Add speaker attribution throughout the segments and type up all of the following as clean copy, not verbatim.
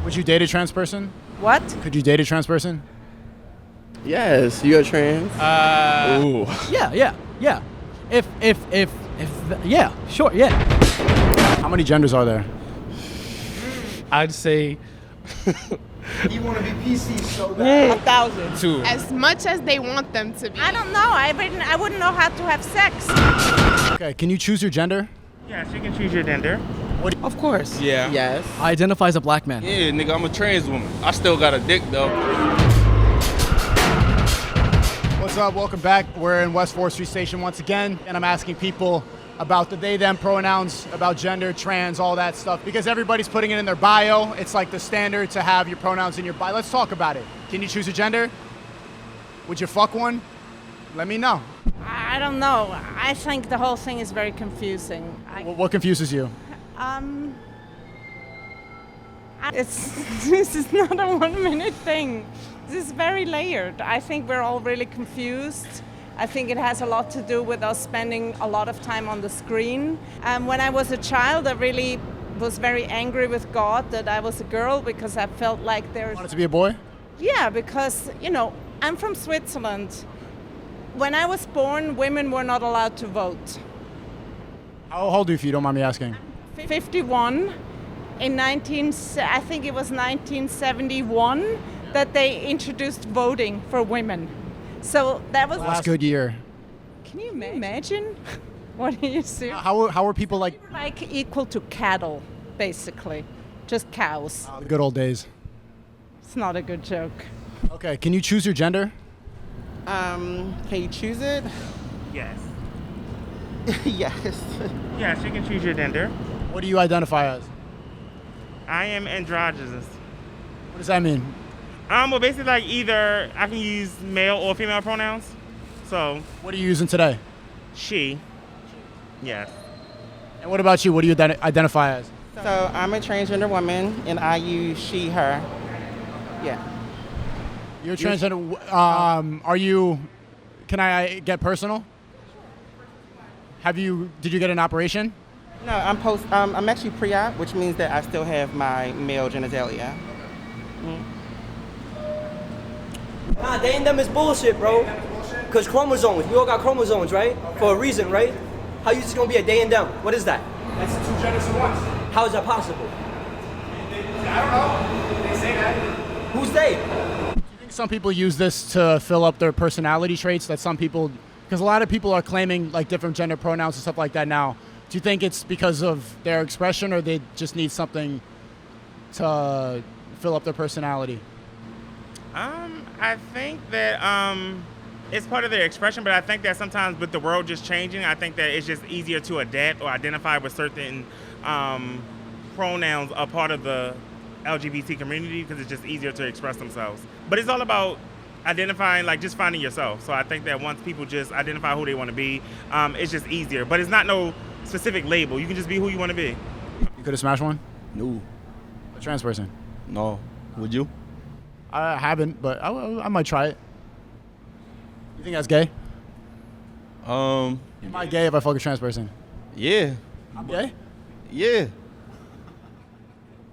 Speaker 1: Would you date a trans person?
Speaker 2: What?
Speaker 1: Could you date a trans person?
Speaker 3: Yes, you are trans.
Speaker 4: Ooh.
Speaker 1: Yeah. If, yeah, sure, yeah. How many genders are there?
Speaker 4: I'd say
Speaker 1: You want to be PC so bad.
Speaker 2: 1,000.
Speaker 4: 2.
Speaker 5: As much as they want them to be.
Speaker 2: I don't know. I wouldn't know how to have sex.
Speaker 1: Okay, can you choose your gender?
Speaker 6: Yes, you can choose your gender.
Speaker 2: Of course.
Speaker 4: Yeah.
Speaker 3: Yes.
Speaker 7: I identify as a black man.
Speaker 4: Yeah, nigga, I'm a trans woman. I still got a dick though.
Speaker 1: What's up? Welcome back. We're in West 4th Street Station once again, and I'm asking people about the they, them pronouns, about gender, trans, all that stuff, because everybody's putting it in their bio. It's like the standard to have your pronouns in your bio. Let's talk about it. Can you choose a gender? Would you fuck one? Let me know.
Speaker 2: I don't know. I think the whole thing is very confusing.
Speaker 1: What confuses you?
Speaker 2: This is not a 1 minute thing. This is very layered. I think we're all really confused. I think it has a lot to do with us spending a lot of time on the screen. When I was a child, I really was very angry with God that I was a girl because I felt like there's...
Speaker 1: Wanted to be a boy?
Speaker 2: Yeah, because, I'm from Switzerland. When I was born, women were not allowed to vote.
Speaker 1: How old are you, if you don't mind me asking?
Speaker 2: 51. I think it was 1971 that they introduced voting for women. So that was
Speaker 1: Last good year.
Speaker 2: Can you imagine? What are you serious?
Speaker 1: How are people like...
Speaker 2: Like equal to cattle, basically. Just cows.
Speaker 1: The good old days.
Speaker 2: It's not a good joke.
Speaker 1: Okay, can you choose your gender?
Speaker 3: Can you choose it?
Speaker 6: Yes.
Speaker 3: Yes.
Speaker 6: Yes, you can choose your gender.
Speaker 1: What do you identify as?
Speaker 6: I am androgynous.
Speaker 1: What does that mean?
Speaker 6: Well, basically, like either I can use male or female pronouns. So,
Speaker 1: What are you using today?
Speaker 6: she. Yes.
Speaker 1: And what about you? What do you identify as?
Speaker 3: So I'm a transgender woman, and I use she, her. Yeah.
Speaker 1: You're transgender. Are you? Can I get personal? Did you get an operation?
Speaker 3: No, I'm actually pre-op, which means that I still have my male genitalia.
Speaker 7: Nah, they and them is bullshit, bro. Cause chromosomes, we all got chromosomes, right? For a reason, right? How you just gonna be a they and them? What is that?
Speaker 1: That's two genders at once.
Speaker 7: How is that possible?
Speaker 1: I don't know. They say that.
Speaker 7: Who's they?
Speaker 1: Do you think some people use this to fill up their personality traits? That some people, because a lot of people are claiming like different gender pronouns and stuff like that now. Do you think it's because of their expression, or they just need something to fill up their personality?
Speaker 6: I think that it's part of their expression, but I think that sometimes with the world just changing, I think that it's just easier to adapt or identify with certain pronouns are part of the LGBT community because it's just easier to express themselves. But it's all about identifying, like just finding yourself. So I think that once people just identify who they want to be, it's just easier. But it's not no specific label. You can just be who you want to be.
Speaker 1: You could have smashed one?
Speaker 4: No.
Speaker 1: A trans person?
Speaker 4: No. Would you?
Speaker 1: I haven't, but I might try it. You think that's gay? Am I gay if I fuck a trans person?
Speaker 4: Yeah.
Speaker 1: I'm gay?
Speaker 4: Yeah.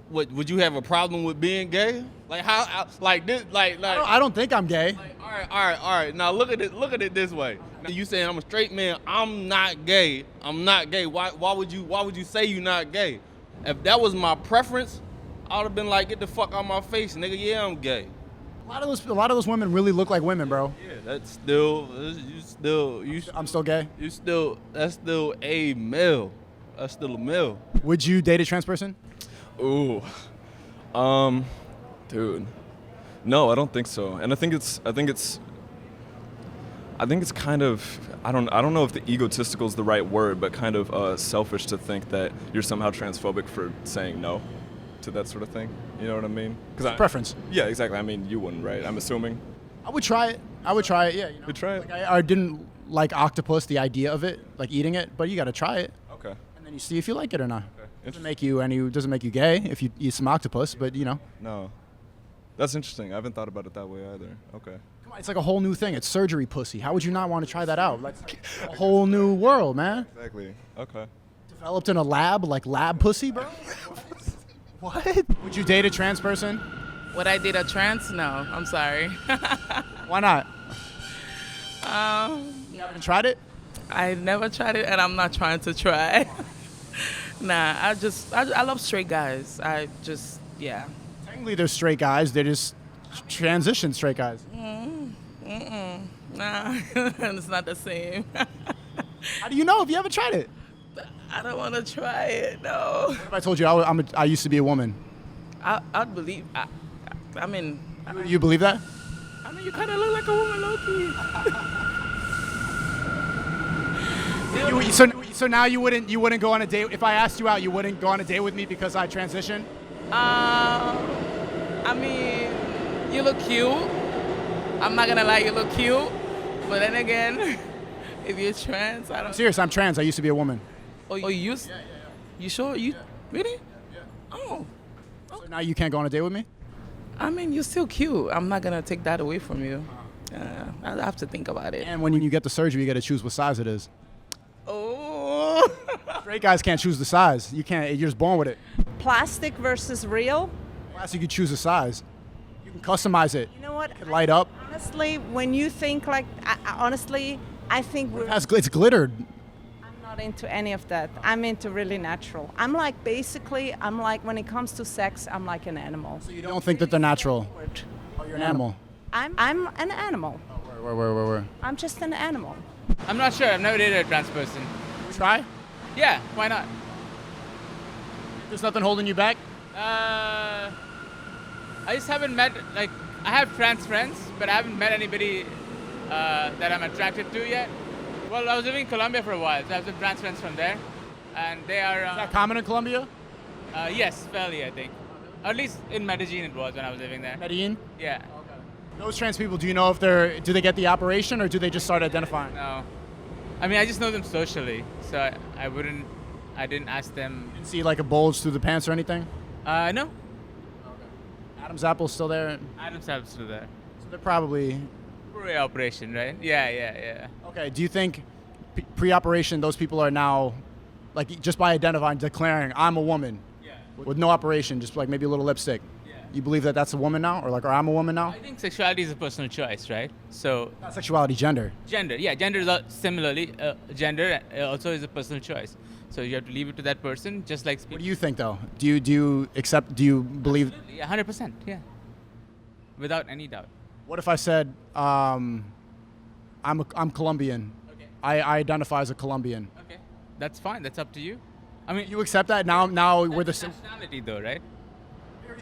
Speaker 4: What, would you have a problem with being gay? Like how like this like
Speaker 1: I don't think I'm gay.
Speaker 4: like, all right. Now look at it this way. Now, you saying I'm a straight man, I'm not gay. Why would you say you not gay? If that was my preference, I would have been like, get the fuck out my face, nigga. Yeah, I'm gay.
Speaker 1: A lot of those women really look like women, bro.
Speaker 4: Yeah, that's still
Speaker 1: I'm still gay.
Speaker 4: That's still a male. That's still a male.
Speaker 1: Would you date a trans person?
Speaker 8: Ooh, dude, no, I don't think so. And I think it's kind of, I don't know if the egotistical is the right word, but kind of selfish to think that you're somehow transphobic for saying no to that sort of thing. You know what I mean? Because
Speaker 1: Preference.
Speaker 8: Yeah, exactly. I mean, you wouldn't, right? I'm assuming.
Speaker 1: I would try it. Yeah. You know?
Speaker 8: Would try it?
Speaker 1: Like, I didn't like octopus, the idea of it, like eating it, but you got to try it.
Speaker 8: Okay.
Speaker 1: And then you see if you like it or not.
Speaker 8: Okay.
Speaker 1: Doesn't make you gay if you eat some octopus, but you know.
Speaker 8: No, that's interesting. I haven't thought about it that way either. Okay.
Speaker 1: Come on, it's like a whole new thing. It's surgery pussy. How would you not want to try that out? Like a whole new world, man.
Speaker 8: Exactly. Okay.
Speaker 1: Developed in a lab, like lab pussy, bro. What? Would you date a trans person?
Speaker 9: Would I date a trans? No, I'm sorry.
Speaker 1: Why not?
Speaker 9: Um,
Speaker 1: You haven't tried it?
Speaker 9: I never tried it, and I'm not trying to try. Nah, I love straight guys. Yeah.
Speaker 1: Technically, they're straight guys. They're just transition straight guys.
Speaker 9: Nah, it's not the same.
Speaker 1: How do you know if you haven't tried it?
Speaker 9: I don't want to try it. No.
Speaker 1: What if I told you I used to be a woman?
Speaker 9: I'd believe. I mean,
Speaker 1: You believe that?
Speaker 9: I mean, you kind of look like a woman, Loki.
Speaker 1: So now you wouldn't go on a date if I asked you out. You wouldn't go on a date with me because I transition.
Speaker 9: I mean, you look cute. I'm not gonna lie, you look cute. But then again, if you're trans, I
Speaker 1: I'm
Speaker 9: don't.
Speaker 1: serious. I'm trans. I used to be a woman.
Speaker 9: Oh, you used? Yeah. You sure? You really? Yeah. Oh.
Speaker 1: So now you can't go on a date with me?
Speaker 9: I mean, you're still cute. I'm not gonna take that away from you. I'll have to think about it.
Speaker 1: And when you get the surgery, you got to choose what size it is.
Speaker 9: Oh.
Speaker 1: Straight guys can't choose the size. You can't. You're just born with it.
Speaker 2: Plastic versus real.
Speaker 1: Plastic, you choose the size. You can customize it.
Speaker 2: You know what?
Speaker 1: It can light up.
Speaker 2: Honestly, when you think like, honestly, I think
Speaker 1: It's glittered.
Speaker 2: I'm not into any of that. I'm into really natural. I'm like when it comes to sex, I'm like an animal.
Speaker 1: So you don't think that they're natural? Oh, you're an animal.
Speaker 2: I'm an animal.
Speaker 1: Where?
Speaker 2: I'm just an animal.
Speaker 10: I'm not sure. I've never dated a trans person.
Speaker 1: Try?
Speaker 10: Yeah, why not?
Speaker 1: There's nothing holding you back?
Speaker 10: I just haven't met, like, I have trans friends, but I haven't met anybody that I'm attracted to yet. Well, I was living in Colombia for a while, so I have some trans friends from there. And they are...
Speaker 1: Is that common in Colombia?
Speaker 10: Yes, fairly, I think. Or at least in Medellin it was when I was living there.
Speaker 1: Medellin?
Speaker 10: Yeah.
Speaker 1: Those trans people, do you know if do they get the operation or do they just start identifying?
Speaker 10: No. I mean, I just know them socially, so I didn't ask them.
Speaker 1: Didn't see like a bulge through the pants or anything?
Speaker 10: No.
Speaker 1: Adam's apple's still there?
Speaker 10: Adam's apple's still there.
Speaker 1: So they're probably...
Speaker 10: Pre-operation, right? Yeah.
Speaker 1: Okay, do you think pre-operation those people are now, like just by identifying, declaring, I'm a woman?
Speaker 10: Yeah.
Speaker 1: With no operation, just like maybe a little lipstick? Yeah. You believe that that's a woman now? Or I'm a woman now?
Speaker 10: I think sexuality is a personal choice, right? So...
Speaker 1: Not sexuality, gender.
Speaker 10: Gender, yeah. Gender is similarly, gender also is a personal choice. So you have to leave it to that person, just like...
Speaker 1: What do you think, though? Do you believe...
Speaker 10: Absolutely, 100%, yeah. Without any doubt.
Speaker 1: What if I said, I'm Colombian.
Speaker 10: Okay.
Speaker 1: I identify as a Colombian.
Speaker 10: Okay. That's fine. That's up to you. I mean...
Speaker 1: You accept that? Now we're the same...
Speaker 10: Nationality, though, right?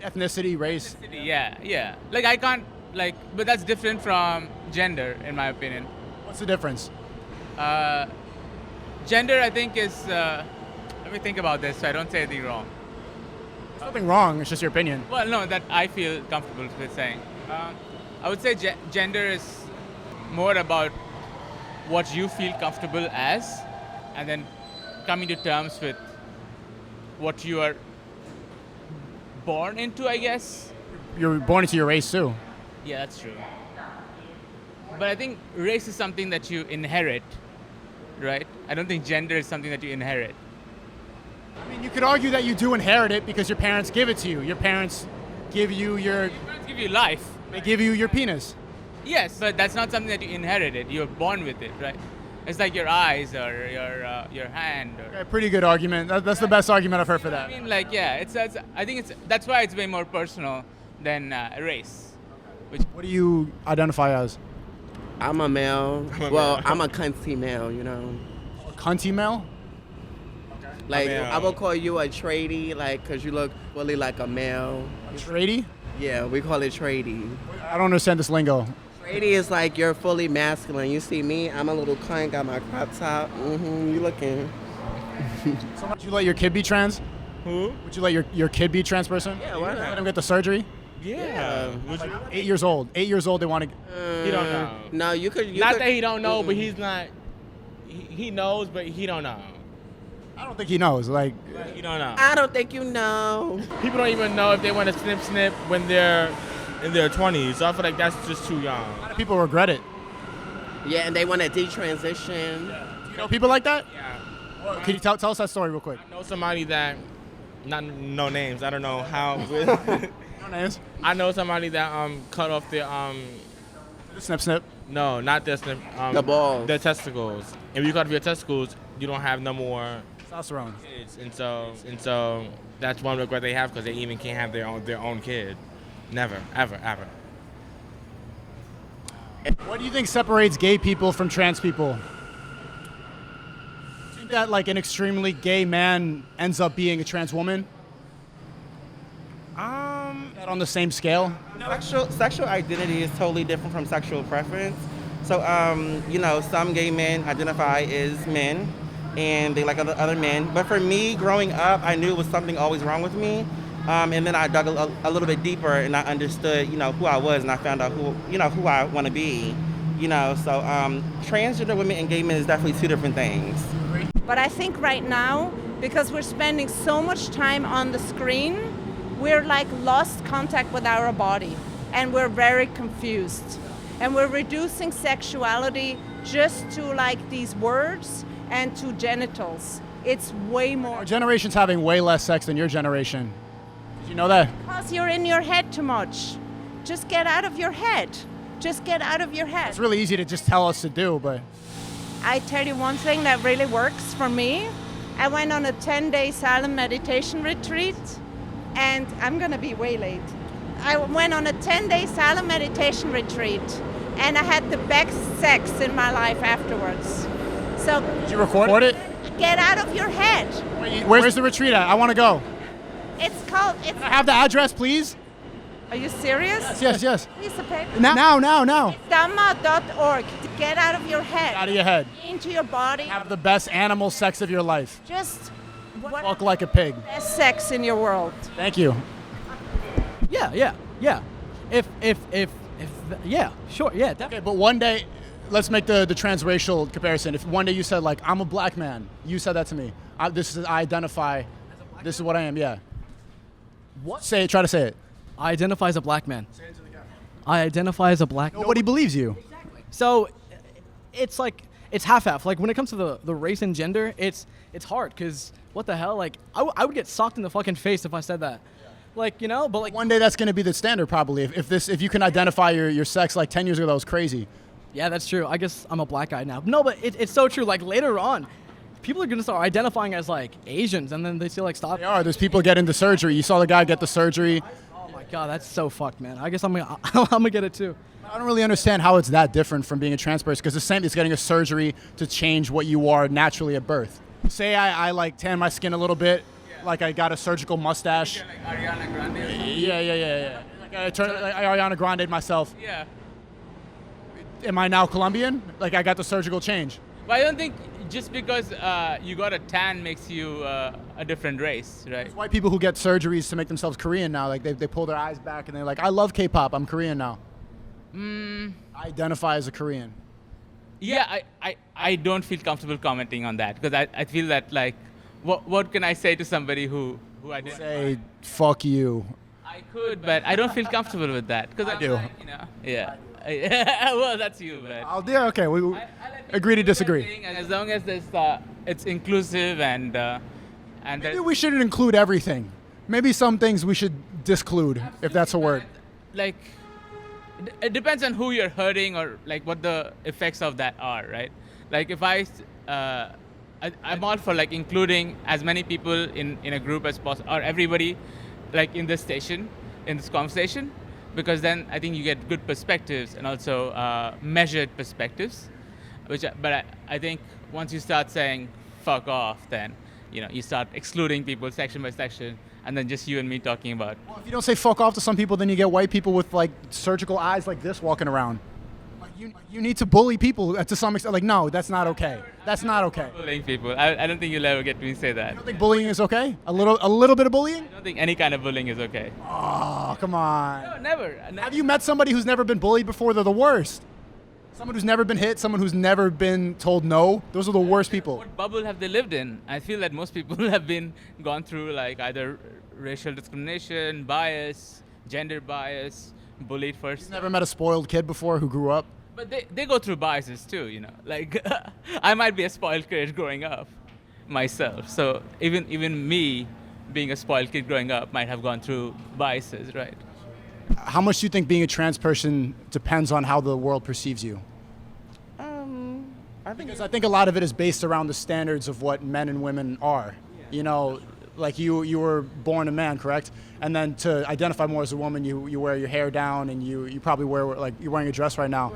Speaker 1: Ethnicity, race.
Speaker 10: Ethnicity, yeah. Like, I can't, like... But that's different from gender, in my opinion.
Speaker 1: What's the difference?
Speaker 10: Gender, I think, is... let me think about this so I don't say anything wrong.
Speaker 1: There's nothing wrong. It's just your opinion.
Speaker 10: Well, no, that I feel comfortable with saying. I would say gender is more about what you feel comfortable as, and then coming to terms with what you are born into, I guess.
Speaker 1: You're born into your race, too.
Speaker 10: Yeah, that's true. But I think race is something that you inherit, right? I don't think gender is something that you inherit.
Speaker 1: I mean, you could argue that you do inherit it because your parents give it to you. Your parents give you
Speaker 10: Your parents give you life.
Speaker 1: They give you your penis.
Speaker 10: Yes, but that's not something that you inherited. You're born with it, right? It's like your eyes or your hand. Or,
Speaker 1: Okay, pretty good argument. That's the best argument I've heard for that.
Speaker 10: I mean, like, yeah, I think that's why it's way more personal than race.
Speaker 1: What do you identify as?
Speaker 3: I'm a male. Well, I'm a cunty male, you know.
Speaker 1: A cunty male?
Speaker 3: Like, I will call you a tradie, like, because you look really like a male.
Speaker 1: A tradie?
Speaker 3: Yeah, we call it tradie.
Speaker 1: I don't understand this lingo.
Speaker 3: Tradie is like you're fully masculine. You see me, I'm a little cunt, got my crop top. You looking.
Speaker 1: So would you let your kid be trans?
Speaker 6: Who?
Speaker 1: Would you let your kid be a trans person?
Speaker 3: Yeah, why not?
Speaker 1: Let him get the surgery?
Speaker 6: Yeah.
Speaker 1: 8 years old. 8 years old, they want to...
Speaker 6: He don't know.
Speaker 3: No, you could.
Speaker 6: Not that he don't know, but he's not. He knows, but he don't know.
Speaker 1: I don't think he knows. Like,
Speaker 6: You don't know.
Speaker 3: I don't think you know.
Speaker 6: People don't even know if they want to snip when they're in their 20s. So I feel like that's just too young.
Speaker 1: a lot of people regret it.
Speaker 3: Yeah, and they want to detransition.
Speaker 1: You know people like that?
Speaker 6: Yeah.
Speaker 1: Can you tell us that story real quick?
Speaker 6: I know somebody that no names. I don't know how.
Speaker 1: No names.
Speaker 6: I know somebody that cut off their
Speaker 1: Snip, snip.
Speaker 6: no, not the snip,
Speaker 3: The balls.
Speaker 6: the testicles. If you cut off your testicles, you don't have no more
Speaker 1: Testosterone.
Speaker 6: kids, and so that's one regret they have because they even can't have their own kid. Never, ever, ever.
Speaker 1: What do you think separates gay people from trans people? Do you think that like an extremely gay man ends up being a trans woman? That on the same scale?
Speaker 3: Sexual identity is totally different from sexual preference. So, some gay men identify as men, and they like other men. But for me, growing up, I knew it was something always wrong with me. And then I dug a little bit deeper, and I understood, who I was, and I found out who I want to be. So transgender women and gay men is definitely two different things.
Speaker 2: But I think right now, because we're spending so much time on the screen, we're like lost contact with our body, and we're very confused. And we're reducing sexuality just to like these words and to genitals. It's way more.
Speaker 1: Our generation's having way less sex than your generation. Did you know that?
Speaker 2: Because you're in your head too much. Just get out of your head. Just get out of your head.
Speaker 1: It's really easy to just tell us to do, but
Speaker 2: I tell you one thing that really works for me. I went on a 10-day silent meditation retreat, and I'm gonna be way late. I went on a 10-day silent meditation retreat, and I had the best sex in my life afterwards. So
Speaker 1: did you record it?
Speaker 2: get out of your head.
Speaker 1: Wait, where's the retreat at? I want to go.
Speaker 2: It's called.
Speaker 1: Can I have the address, please?
Speaker 2: Are you serious?
Speaker 1: Yes.
Speaker 2: Piece of paper.
Speaker 1: Now.
Speaker 2: Dhamma.org. Get out of your head.
Speaker 1: Out of your head.
Speaker 2: Into your body.
Speaker 1: Have the best animal sex of your life.
Speaker 2: Just
Speaker 1: Fuck like a pig.
Speaker 2: best sex in your world.
Speaker 1: Thank you.
Speaker 11: Yeah. Yeah, sure, yeah, definitely.
Speaker 1: Okay, but one day, let's make the transracial comparison. If one day you said like, I'm a black man, you said that to me. I identify. This is what I am. Yeah.
Speaker 11: What?
Speaker 1: Say it. Try to say it.
Speaker 11: I identify as a black man. I identify as a black man.
Speaker 1: Nobody believes you.
Speaker 11: So it's like, it's half-half. Like when it comes to the race and gender, it's hard because what the hell? Like I would get socked in the fucking face if I said that. Like, but like
Speaker 1: One day that's going to be the standard probably. If you can identify your sex, like 10 years ago that was crazy.
Speaker 11: yeah, that's true. I guess I'm a black guy now. No, but it's so true. Like later on, people are gonna start identifying as like Asians, and then they still like stop.
Speaker 1: They are. There's people getting the surgery. You saw the guy get the surgery.
Speaker 11: Oh my god, that's so fucked, man. I guess I'm gonna get it too.
Speaker 1: I don't really understand how it's that different from being a trans person because the same is getting a surgery to change what you are naturally at birth. Say I like tan my skin a little bit, like I got a surgical mustache.
Speaker 10: Like Ariana Grande.
Speaker 1: Yeah. Like I turned like Ariana Grande myself.
Speaker 10: Yeah.
Speaker 1: Am I now Colombian? Like I got the surgical change.
Speaker 10: But I don't think just because you got a tan makes you a different race, right?
Speaker 1: There's white people who get surgeries to make themselves Korean now. Like they pull their eyes back and they're like, I love K-pop. I'm Korean now. I identify as a Korean.
Speaker 10: Yeah, I don't feel comfortable commenting on that because I feel that like, what can I say to somebody who I didn't
Speaker 1: Say fuck you.
Speaker 10: I could, but I don't feel comfortable with that because
Speaker 1: I do.
Speaker 10: Like, yeah. Well, that's you, but
Speaker 1: Yeah, okay. We
Speaker 10: I like
Speaker 1: agree to
Speaker 10: people
Speaker 1: disagree.
Speaker 10: saying, and as long as it's inclusive and
Speaker 1: Maybe we shouldn't include everything. Maybe some things we should disclude, if that's a word.
Speaker 10: like it depends on who you're hurting or like what the effects of that are, right? Like if I'm all for like including as many people in a group as possible or everybody like in this conversation, because then I think you get good perspectives and also measured perspectives. But I think once you start saying fuck off, then you start excluding people section by section, and then just you and me talking about.
Speaker 1: Well, if you don't say fuck off to some people, then you get white people with like surgical eyes like this walking around. Like you need to bully people to some extent. Like no, that's not okay. That's not okay.
Speaker 10: Bullying people. I don't think you'll ever get me to say that.
Speaker 1: You don't think bullying is okay? A little bit of bullying?
Speaker 10: I don't think any kind of bullying is okay.
Speaker 1: Oh, come on.
Speaker 10: No, never.
Speaker 1: Have you met somebody who's never been bullied before? They're the worst. Someone who's never been hit, someone who's never been told no. Those are the worst people.
Speaker 10: What bubble have they lived in? I feel that most people have gone through like either racial discrimination, bias, gender bias, bullied first.
Speaker 1: You've never met a spoiled kid before who grew up?
Speaker 10: But they go through biases too, Like I might be a spoiled kid growing up myself. So even me being a spoiled kid growing up, might have gone through biases, right?
Speaker 1: How much do you think being a trans person depends on how the world perceives you? Because I think a lot of it is based around the standards of what men and women are. You know, like you were born a man, correct? And then to identify more as a woman, you wear your hair down, and you probably wear, like, you're wearing a dress right now.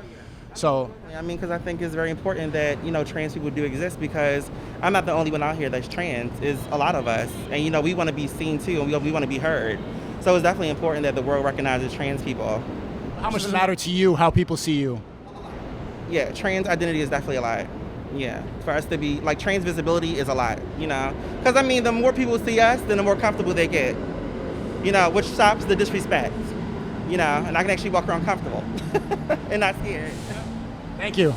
Speaker 1: So
Speaker 3: I mean, because I think it's very important that, you know, trans people do exist, because I'm not the only one out here that's trans. It's a lot of us. And, you know, we want to be seen too, and we want to be heard. So it's definitely important that the world recognizes trans people.
Speaker 1: how much does it matter to you how people see you?
Speaker 3: Yeah, trans identity is definitely a lot. Yeah, for us to be, like, trans visibility is a lot, you know? Because, I mean, the more people see us, then the more comfortable they get, you know, which stops the disrespect, you know? And I can actually walk around comfortable and not scared.
Speaker 1: Thank you.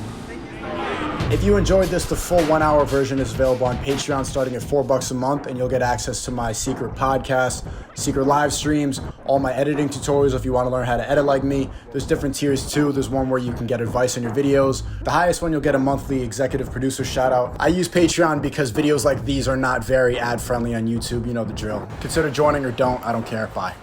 Speaker 1: If you enjoyed this, the full 1 hour version is available on Patreon starting at $4 a month, and you'll get access to my secret podcast, secret live streams, all my editing tutorials if you want to learn how to edit like me. There's different tiers too. There's one where you can get advice on your videos. The highest one, you'll get a monthly executive producer shout out. I use Patreon because videos like these are not very ad friendly on YouTube. You know the drill. Consider joining or don't. I don't care. Bye.